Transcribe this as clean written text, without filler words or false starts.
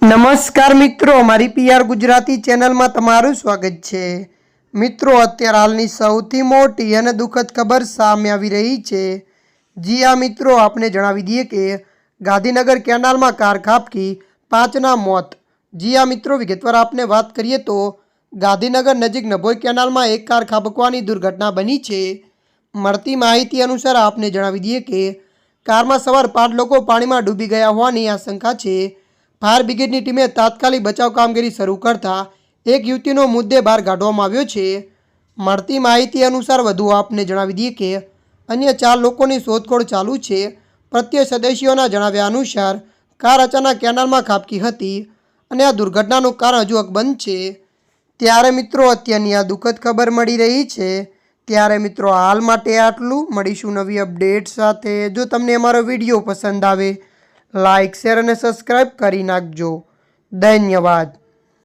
નમસ્કાર મિત્રો, મારી પીઆર ગુજરાતી ચેનલમાં તમારું સ્વાગત છે। મિત્રો, અત્યારે હાલની સૌથી મોટી અને દુઃખદ ખબર સામે આવી રહી છે। જી આ મિત્રો, આપને જણાવી દઈએ કે ગાંધીનગર કેનાલમાં કાર ખાબકી 5ના મોત। જી આ મિત્રો, વિગતવાર આપને વાત કરીએ તો ગાંધીનગર નજીક નભોઈ કેનાલમાં એક કાર ખાબકવાની દુર્ઘટના બની છે। મળતી માહિતી અનુસાર આપને જણાવી દઈએ કે કારમાં સવાર 5 લોકો પાણીમાં ડૂબી ગયા હોવાની આશંકા છે। ફાયર બ્રિગેડની ટીમે તાત્કાલિક બચાવ કામગીરી શરૂ કરતા એક યુવતીનો મૃતદેહ બહાર કાઢવામાં આવ્યો છે। મળતી માહિતી અનુસાર વધુ આપને જણાવી દઈએ કે અન્ય 4 લોકોની શોધખોળ ચાલુ છે। પ્રત્યક્ષદર્શીઓના જણાવ્યા અનુસાર કાર અચાનક કેનાલમાં ખાબકી હતી અને આ દુર્ઘટનાનું કારણ હજુ અકબંધ છે। ત્યારે મિત્રો, અત્યારની આ દુઃખદ ખબર મળી રહી છે। ત્યારે મિત્રો, હાલ માટે આટલું। મળીશું નવી અપડેટ સાથે। જો તમને અમારો વિડીયો પસંદ આવે, લાઇક, શેર અને સબસ્ક્રાઈબ કરી નાખજો। ધન્યવાદ।